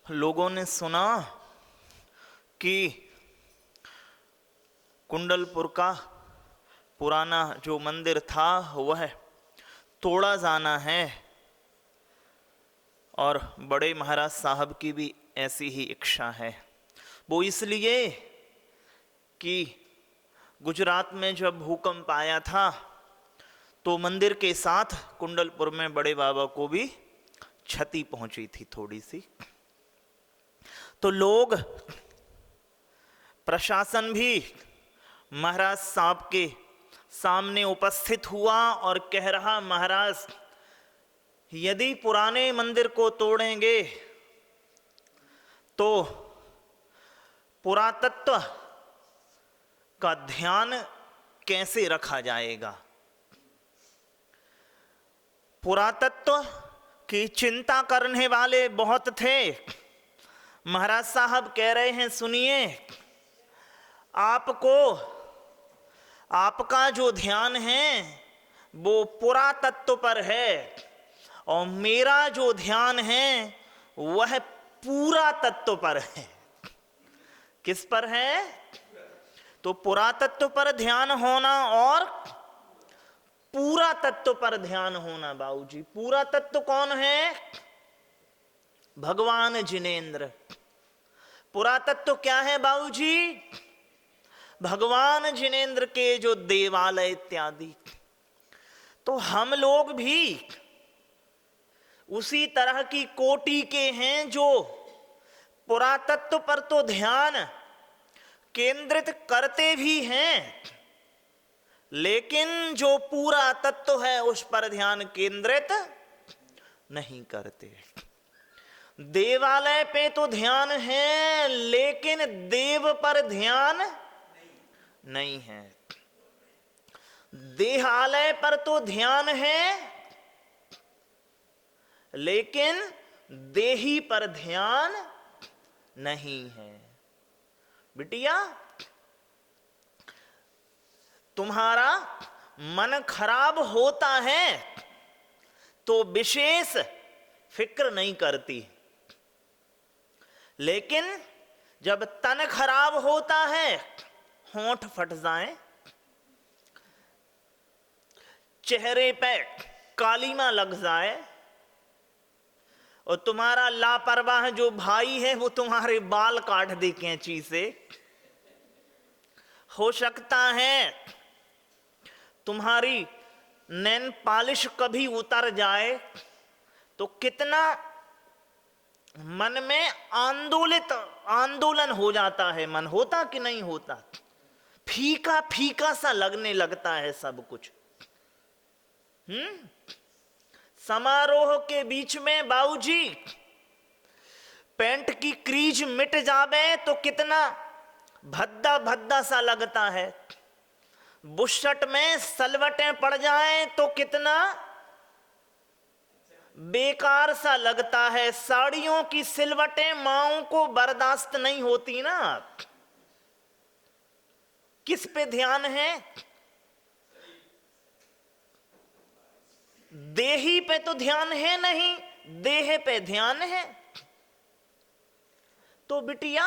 लोगों ने सुना कि कुंडलपुर का पुराना जो मंदिर था वह तोड़ा जाना है, और बड़े महाराज साहब की भी ऐसी ही इच्छा है। वो इसलिए कि गुजरात में जब भूकंप आया था तो मंदिर के साथ कुंडलपुर में बड़े बाबा को भी क्षति पहुंची थी थोड़ी सी। तो लोग, प्रशासन भी महाराज साहब के सामने उपस्थित हुआ और कह रहा, महाराज यदि पुराने मंदिर को तोड़ेंगे तो पुरातत्व का ध्यान कैसे रखा जाएगा। पुरातत्व की चिंता करने वाले बहुत थे। महाराज साहब कह रहे हैं, सुनिए, आपका जो ध्यान है वो पुरातत्व पर है और मेरा जो ध्यान है वह पूरा तत्व पर है। किस पर है? तो पुरातत्व पर ध्यान होना और पूरा तत्व पर ध्यान होना। बाबूजी, पूरा तत्व कौन है? भगवान जिनेंद्र। पुरातत्व क्या है बाबूजी? भगवान जिनेंद्र के जो देवालय इत्यादि। तो हम लोग भी उसी तरह की कोटि के हैं जो पुरातत्व पर तो ध्यान केंद्रित करते भी हैं, लेकिन जो पूरा तत्व है उस पर ध्यान केंद्रित नहीं करते। देवालय पे तो ध्यान है लेकिन देव पर ध्यान नहीं है। देहालय पर तो ध्यान है लेकिन देही पर ध्यान नहीं है। बिटिया, तुम्हारा मन खराब होता है तो विशेष फिक्र नहीं करती, लेकिन जब तन खराब होता है, होंठ फट जाए, चेहरे पे कालीमा लग जाए और तुम्हारा लापरवाह जो भाई है वो तुम्हारे बाल काट दे कैंची से, हो सकता है तुम्हारी नैन पालिश कभी उतर जाए, तो कितना मन में आंदोलन हो जाता है। मन होता कि नहीं होता? फीका फीका सा लगने लगता है सब कुछ। समारोह के बीच में बाबूजी पैंट की क्रीज मिट जावे तो कितना भद्दा भद्दा सा लगता है। बुशर्ट में सलवटें पड़ जाएं तो कितना बेकार सा लगता है। साड़ियों की सिलवटें माओं को बर्दाश्त नहीं होती ना। किस पे ध्यान है? देही पे तो ध्यान है नहीं, देह पे ध्यान है। तो बिटिया,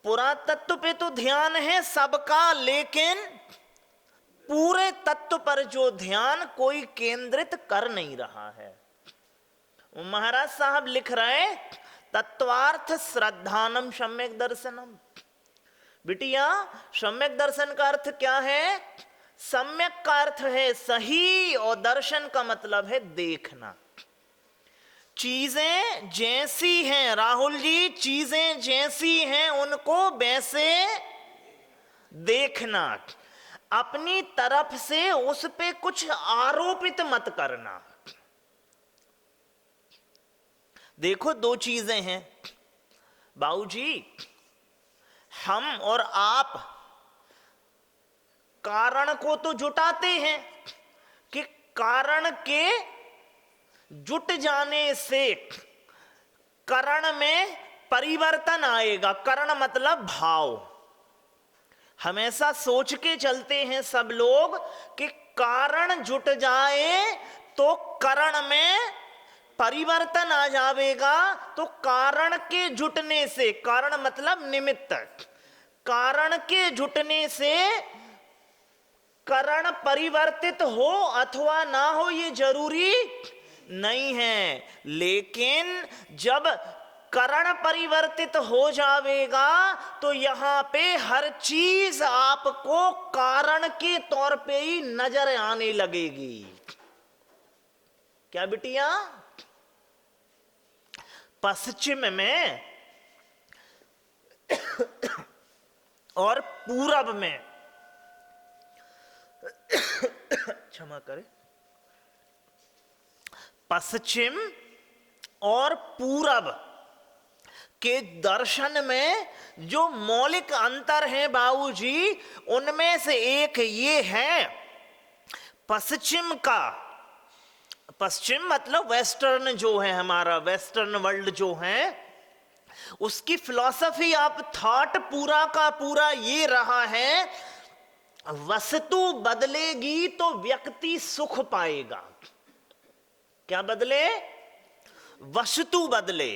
पुरातत्व पे तो ध्यान है सबका, लेकिन पूरे तत्व पर जो ध्यान कोई केंद्रित कर नहीं रहा है। महाराज साहब लिख रहे, तत्वार्थ श्रद्धानम सम्यक दर्शनम। बिटिया, सम्यक दर्शन का अर्थ क्या है? सम्यक का अर्थ है सही और दर्शन का मतलब है देखना। चीजें जैसी हैं राहुल जी, चीजें जैसी हैं उनको वैसे देखना। अपनी तरफ से उस पे कुछ आरोपित मत करना। देखो, दो चीजें हैं बाबूजी, हम और आप कारण को तो जुटाते हैं कि कारण के जुट जाने से करण में परिवर्तन आएगा। करण मतलब भाव। हमेशा सोच के चलते हैं सब लोग कि कारण जुट जाए तो करण में परिवर्तन आ जाएगा तो कारण के जुटने से, कारण मतलब निमित्त, कारण के जुटने से करण परिवर्तित हो अथवा ना हो ये जरूरी नहीं है। लेकिन जब करण परिवर्तित हो जाएगा तो यहां पे हर चीज आपको कारण के तौर पे ही नजर आने लगेगी। क्या बिटिया? पश्चिम में और पूरब में, क्षमा करें, पश्चिम और पूरब के दर्शन में जो मौलिक अंतर है बाबूजी, उनमें से एक ये है, पश्चिम का, पश्चिम मतलब वेस्टर्न जो है, हमारा वेस्टर्न वर्ल्ड जो है, उसकी फिलॉसफी ऑफ थॉट पूरा का पूरा ये रहा है, वस्तु बदलेगी तो व्यक्ति सुख पाएगा। क्या बदले? वस्तु बदले।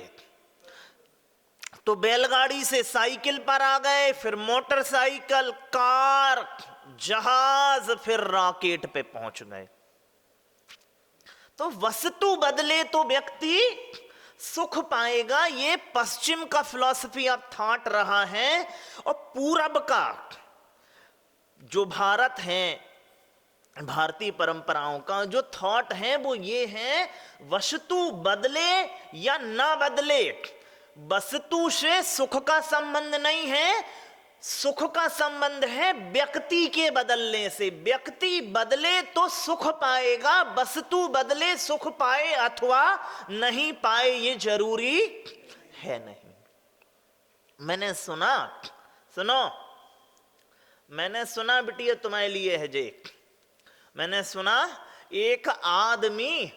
तो बैलगाड़ी से साइकिल पर आ गए, फिर मोटरसाइकिल, कार, जहाज, फिर रॉकेट पे पहुंच गए। तो वस्तु बदले तो व्यक्ति सुख पाएगा, ये पश्चिम का फिलॉसफी ऑफ थॉट रहा है। और पूरब का जो भारत है, भारतीय परंपराओं का जो थॉट है वो ये है, वस्तु बदले या ना बदले, वस्तु से सुख का संबंध नहीं है, सुख का संबंध है व्यक्ति के बदलने से। व्यक्ति बदले तो सुख पाएगा, वस्तु बदले सुख पाए अथवा नहीं पाए ये जरूरी है नहीं। मैंने सुना, सुनो, मैंने सुना बिटिया, तुम्हारे लिए है जे, मैंने सुना एक आदमी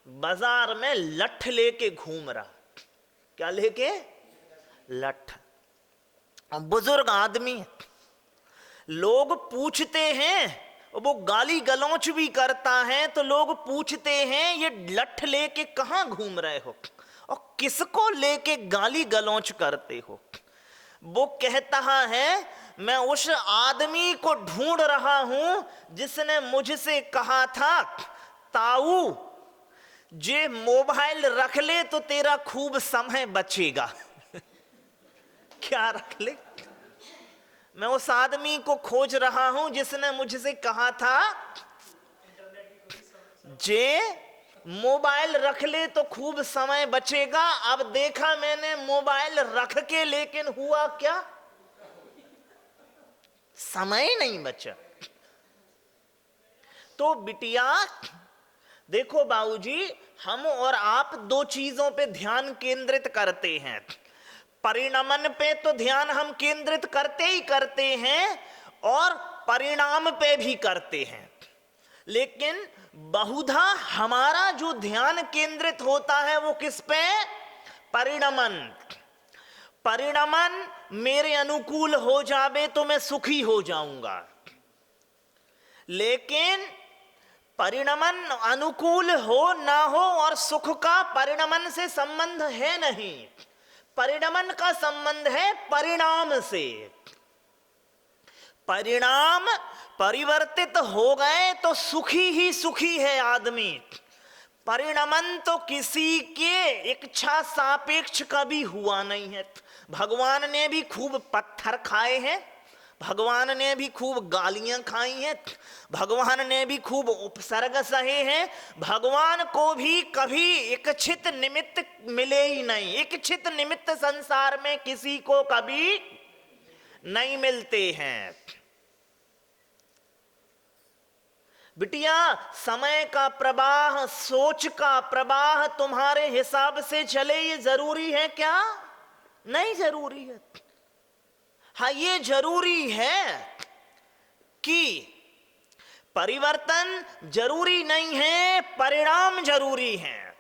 बाजार में लठ लेके घूम रहा। क्या लेके? लठ। बुजुर्ग आदमी, लोग पूछते हैं, वो गाली गलौच भी करता है, तो लोग पूछते हैं ये लठ लेके कहां घूम रहे हो और किसको लेके गाली गलौच करते हो? वो कहता है मैं उस आदमी को ढूंढ रहा हूं जिसने मुझसे कहा था ताऊ जे मोबाइल रख ले तो तेरा खूब समय बचेगा। क्या रख ले? मैं उस आदमी को खोज रहा हूं जिसने मुझसे कहा था जे मोबाइल रख ले तो खूब समय बचेगा। अब देखा मैंने मोबाइल रख के, लेकिन हुआ क्या? समय नहीं बचा। तो बिटिया देखो बाबूजी, हम और आप दो चीजों पे ध्यान केंद्रित करते हैं। परिणमन पे तो ध्यान हम केंद्रित करते ही करते हैं और परिणाम पे भी करते हैं, लेकिन बहुधा हमारा जो ध्यान केंद्रित होता है वो किस पे? परिणमन। परिणमन मेरे अनुकूल हो जावे तो मैं सुखी हो जाऊंगा, लेकिन परिणमन अनुकूल हो ना हो और सुख का परिणमन से संबंध है नहीं। परिणमन का संबंध है परिणाम से। परिणाम परिवर्तित हो गए तो सुखी ही सुखी है आदमी। परिणमन तो किसी के इच्छा सापेक्ष कभी हुआ नहीं है। भगवान ने भी खूब पत्थर खाए हैं, भगवान ने भी खूब गालियां खाई हैं, भगवान ने भी खूब उपसर्ग सहे हैं। भगवान को भी कभी इच्छित निमित्त मिले ही नहीं। इच्छित निमित्त संसार में किसी को कभी नहीं मिलते हैं। बिटिया समय का प्रवाह, सोच का प्रवाह तुम्हारे हिसाब से चले, ये जरूरी है क्या? नहीं जरूरी है। हाँ, ये जरूरी है कि परिवर्तन जरूरी नहीं है, परिणाम जरूरी है।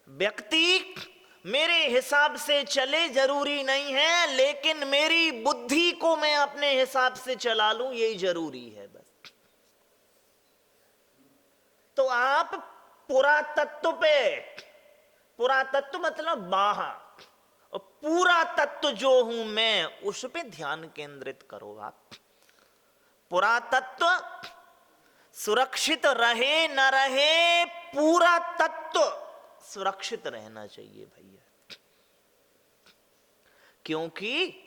व्यक्ति मेरे हिसाब से चले जरूरी नहीं है, लेकिन मेरी बुद्धि को मैं अपने हिसाब से चला लूं, यही जरूरी है बस। तो आप पुरातत्व पे, पुरातत्व मतलब बाहर, और पूरा तत्व जो हूं मैं उस पे ध्यान केंद्रित करो आप। पुरातत्व सुरक्षित रहे न रहे, पूरा तत्व सुरक्षित रहना चाहिए भैया, क्योंकि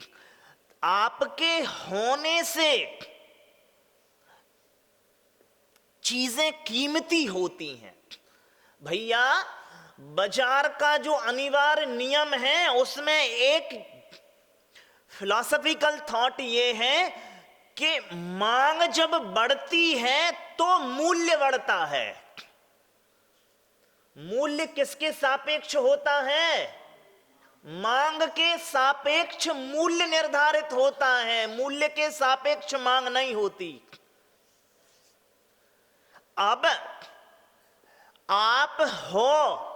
आपके होने से चीजें कीमती होती हैं भैया। बाजार का जो अनिवार्य नियम है उसमें एक फिलॉसफिकल थॉट ये है कि मांग जब बढ़ती है तो मूल्य बढ़ता है। मूल्य किसके सापेक्ष होता है? मांग के सापेक्ष मूल्य निर्धारित होता है, मूल्य के सापेक्ष मांग नहीं होती। अब आप हो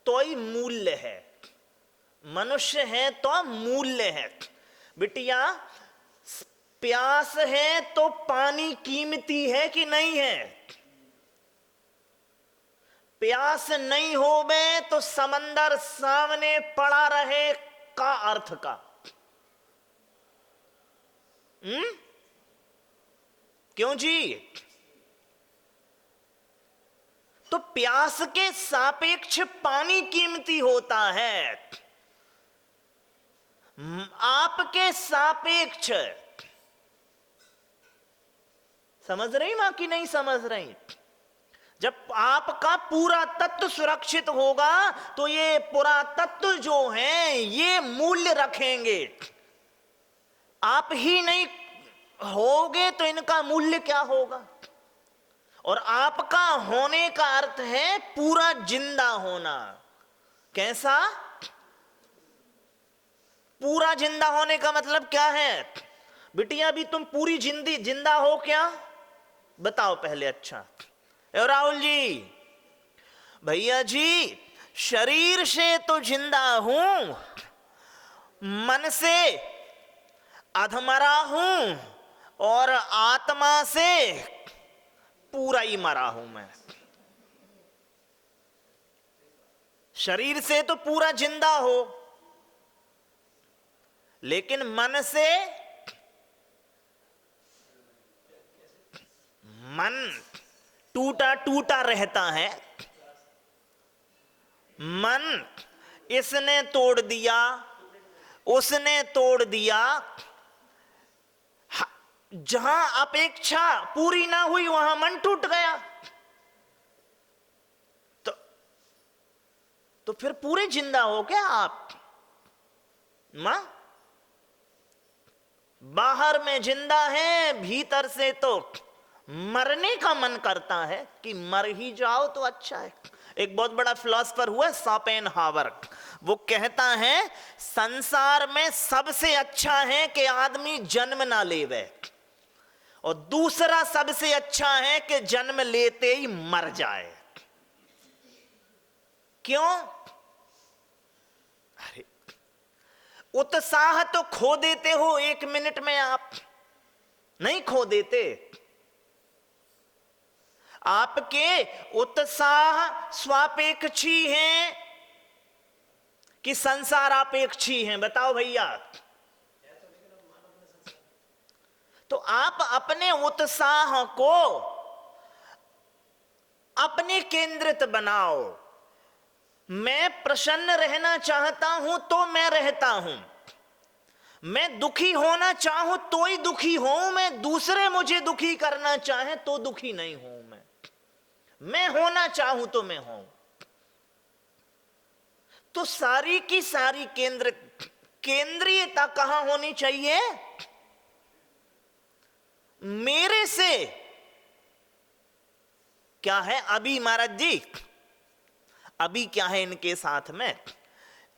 तो ही मूल्य है, मनुष्य है तो मूल्य है। बिटिया प्यास है तो पानी कीमती है कि नहीं है? प्यास नहीं होवे तो समंदर सामने पड़ा रहे का अर्थ का? क्यों जी? तो प्यास के सापेक्ष पानी कीमती होता है, आपके सापेक्ष। समझ रही मां कि नहीं समझ रही? जब आपका पूरा तत्व सुरक्षित होगा तो ये पुरातत्व जो है ये मूल्य रखेंगे। आप ही नहीं होगे तो इनका मूल्य क्या होगा? और आपका होने का अर्थ है पूरा जिंदा होना। कैसा? पूरा जिंदा होने का मतलब क्या है? बिटिया भी तुम पूरी जिंदा हो क्या? बताओ पहले। अच्छा राहुल जी, भैया जी शरीर से तो जिंदा हूं, मन से अधमरा हूं और आत्मा से पूरा ही मरा हूं मैं। शरीर से तो पूरा जिंदा हो, लेकिन मन से, मन टूटा टूटा रहता है। मन इसने तोड़ दिया, उसने तोड़ दिया, जहां अपेक्षा पूरी ना हुई वहां मन टूट गया। तो फिर पूरे जिंदा हो क्या आप? मां बाहर में जिंदा है, भीतर से तो मरने का मन करता है कि मर ही जाओ तो अच्छा है। एक बहुत बड़ा फिलोसफर हुआ शोपेनहावर, वो कहता है संसार में सबसे अच्छा है कि आदमी जन्म ना लेवे, और दूसरा सबसे अच्छा है कि जन्म लेते ही मर जाए। क्यों? अरे उत्साह तो खो देते हो एक मिनट में, आप नहीं खो देते। आपके उत्साह स्वापेक्षी हैं कि संसार अपेक्षी हैं? बताओ भैया। तो आप अपने उत्साह को अपने केंद्रित बनाओ। मैं प्रसन्न रहना चाहता हूं तो मैं रहता हूं, मैं दुखी होना चाहूं तो ही दुखी हूं, मैं दूसरे मुझे दुखी करना चाहें तो दुखी नहीं हूं। मैं होना चाहूं तो मैं हूं। तो सारी की सारी केंद्रीयता कहां होनी चाहिए? मेरे से। क्या है अभी महाराज जी? अभी क्या है इनके साथ में?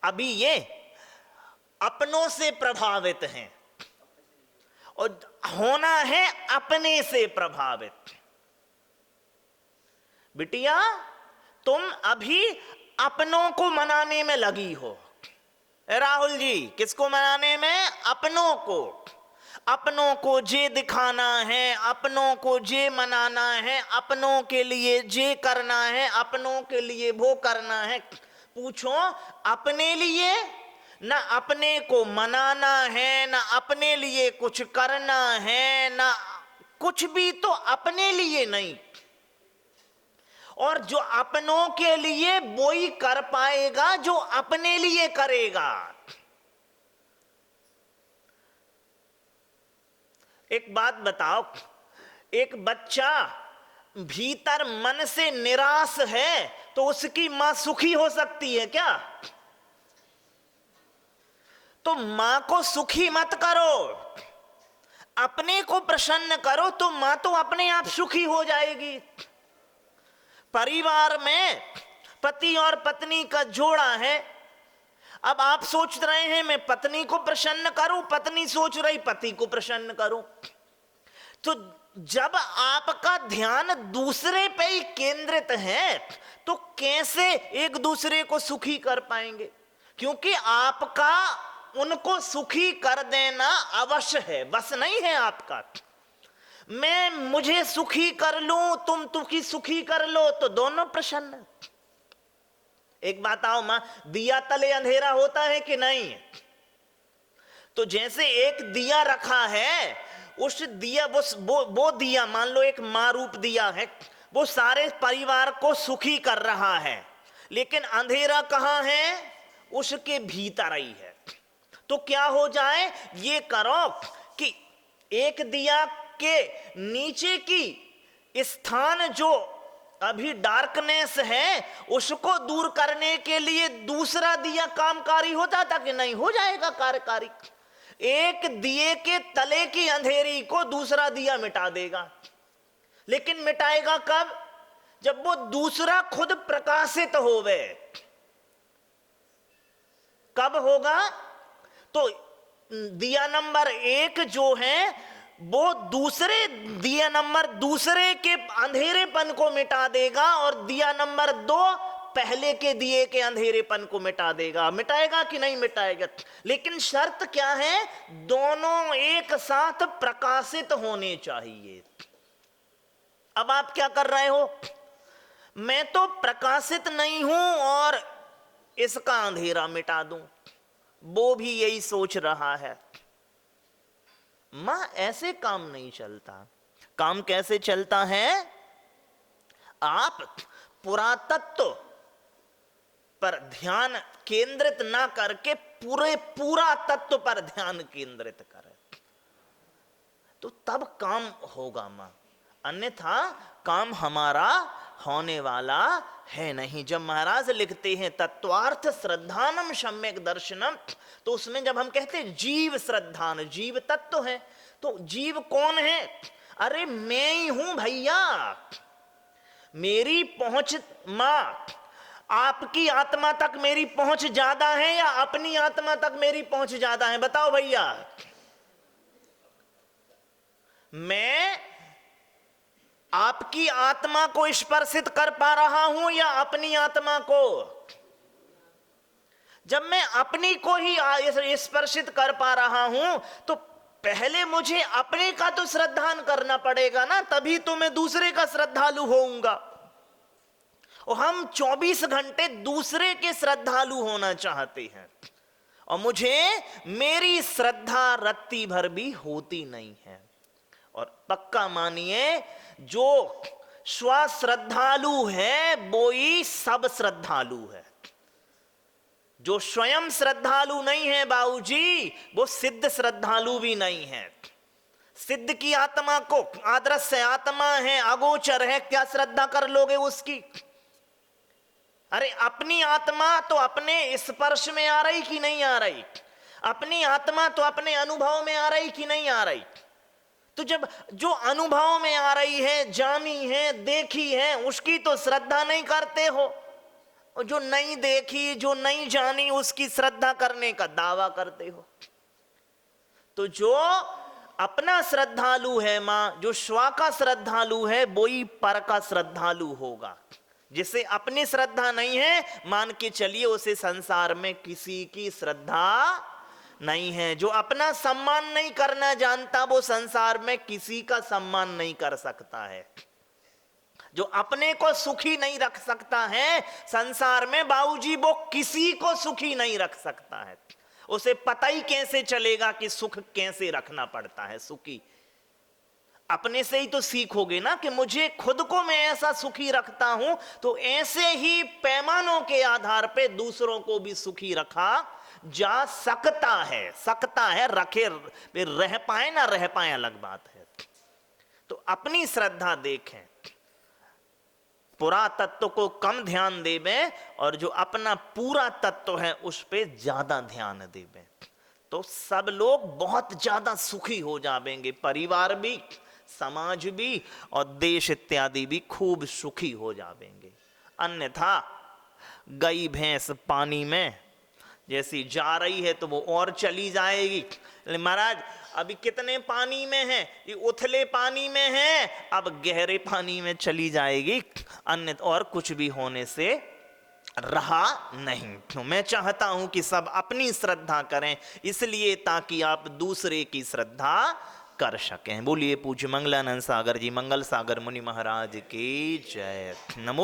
अभी ये अपनों से प्रभावित हैं और होना है अपने से प्रभावित। बिटिया तुम अभी अपनों को मनाने में लगी हो। राहुल जी किसको मनाने में? अपनों को। अपनों को जे दिखाना है, अपनों को जे मनाना है, अपनों के लिए जे करना है, अपनों के लिए वो करना है। पूछो अपने लिए ना अपने को मनाना है, ना अपने लिए कुछ करना है, ना कुछ भी, तो अपने लिए नहीं। और जो अपनों के लिए वो ही कर पाएगा जो अपने लिए करेगा। एक बात बताओ, एक बच्चा भीतर मन से निराश है तो उसकी मां सुखी हो सकती है क्या? तो मां को सुखी मत करो, अपने को प्रसन्न करो, तो मां तो अपने आप सुखी हो जाएगी। परिवार में पति और पत्नी का जोड़ा है। अब आप सोच रहे हैं मैं पत्नी को प्रसन्न करूं, पत्नी सोच रही पति को प्रसन्न करूं। तो जब आपका ध्यान दूसरे पे ही केंद्रित है तो कैसे एक दूसरे को सुखी कर पाएंगे? क्योंकि आपका उनको सुखी कर देना अवश्य है, बस नहीं है आपका। मैं मुझे सुखी कर लूं, तुम तुकी सुखी कर लो, तो दोनों प्रसन्न। एक बात आओ मां, दिया तले अंधेरा होता है कि नहीं? तो जैसे एक दिया रखा है, उस दिया वो दिया मान लो एक मां रूप दिया है, वो सारे परिवार को सुखी कर रहा है, लेकिन अंधेरा कहां है? उसके भीतर ही है। तो क्या हो जाए, ये करो कि एक दिया के नीचे की स्थान जो अभी डार्कनेस है उसको दूर करने के लिए दूसरा दिया कामकारी हो जाता कि नहीं? हो जाएगा कार्यकारी। एक दिए के तले की अंधेरी को दूसरा दिया मिटा देगा, लेकिन मिटाएगा कब? जब वो दूसरा खुद प्रकाशित होवे। कब होगा? तो दिया नंबर 1 जो है वो दूसरे दिया नंबर दूसरे के अंधेरेपन को मिटा देगा, और दिया नंबर 2 पहले के दिए के अंधेरेपन को मिटा देगा। मिटाएगा कि नहीं मिटाएगा? लेकिन शर्त क्या है? दोनों एक साथ प्रकाशित होने चाहिए। अब आप क्या कर रहे हो? मैं तो प्रकाशित नहीं हूं और इसका अंधेरा मिटा दूं। वो भी यही सोच रहा है। मां, ऐसे काम नहीं चलता। काम कैसे चलता है? आप पुरातत्व पर ध्यान केंद्रित ना करके पूरा तत्व पर ध्यान केंद्रित करें, तो तब काम होगा मां। अन्यथा काम हमारा होने वाला है नहीं। जब महाराज लिखते हैं तत्वार्थ श्रद्धानम सम्यक दर्शनम, तो उसमें जब हम कहते हैं जीव श्रद्धान, जीव तत्व है, तो जीव कौन है? अरे मैं ही हूं भैया। मेरी पहुंच, मां आपकी आत्मा तक मेरी पहुंच ज्यादा है या अपनी आत्मा तक मेरी पहुंच ज्यादा है? बताओ भैया। मैं आपकी आत्मा को स्पर्शित कर पा रहा हूं या अपनी आत्मा को? जब मैं अपनी को ही स्पर्शित कर पा रहा हूं तो पहले मुझे अपने का तो श्रद्धान करना पड़ेगा ना, तभी तो मैं दूसरे का श्रद्धालु होऊंगा। और हम 24 घंटे दूसरे के श्रद्धालु होना चाहते हैं, और मुझे मेरी श्रद्धा रत्ती भर भी होती नहीं है। और पक्का मानिए, जो श्रद्धालु है वो ही सब श्रद्धालु है। जो स्वयं श्रद्धालु नहीं है बाबूजी, वो सिद्ध श्रद्धालु भी नहीं है। सिद्ध की आत्मा को, आदर्श आत्मा है, अगोचर है, क्या श्रद्धा कर लोगे उसकी? अरे अपनी आत्मा तो अपने स्पर्श में आ रही कि नहीं आ रही? अपनी आत्मा तो अपने अनुभव में आ रही कि नहीं आ रही? तो जब जो अनुभव में आ रही है, जानी है, देखी है, उसकी तो श्रद्धा नहीं करते हो, और जो नहीं देखी, जो नहीं जानी, उसकी श्रद्धा करने का दावा करते हो। तो जो अपना श्रद्धालु है मां, जो स्व का श्रद्धालु है, वो ही पर का श्रद्धालु होगा। जिसे अपनी श्रद्धा नहीं है, मान के चलिए उसे संसार में किसी की श्रद्धा नहीं है। जो अपना सम्मान नहीं करना जानता वो संसार में किसी का सम्मान नहीं कर सकता है। जो अपने को सुखी नहीं रख सकता है संसार में बाबूजी, वो किसी को सुखी नहीं रख सकता है। उसे पता ही कैसे चलेगा कि सुख कैसे रखना पड़ता है। सुखी अपने से ही तो सीखोगे ना कि मुझे खुद को मैं ऐसा सुखी रखता हूं, तो ऐसे ही पैमानों के आधार पे दूसरों को भी सुखी रखा जा सकता है। सकता है, रखे रह पाए ना रह पाए अलग बात है। तो अपनी श्रद्धा देखें, पूरा तत्व को कम ध्यान देवें और जो अपना पूरा तत्व है उस पे ज्यादा ध्यान देवें, तो सब लोग बहुत ज्यादा सुखी हो जाएंगे। परिवार भी, समाज भी और देश इत्यादि भी खूब सुखी हो जाएंगे। अन्यथा गई भैंस पानी में जैसी जा रही है तो वो और चली जाएगी। महाराज अभी कितने पानी में है, ये उथले पानी में है, अब गहरे पानी में चली जाएगी, अन्य और कुछ भी होने से रहा नहीं। तो मैं चाहता हूं कि सब अपनी श्रद्धा करें, इसलिए ताकि आप दूसरे की श्रद्धा कर सकें। बोलिए पूज्य मंगलानंद सागर जी, मंगल सागर मुनि महाराज की जय। नमो।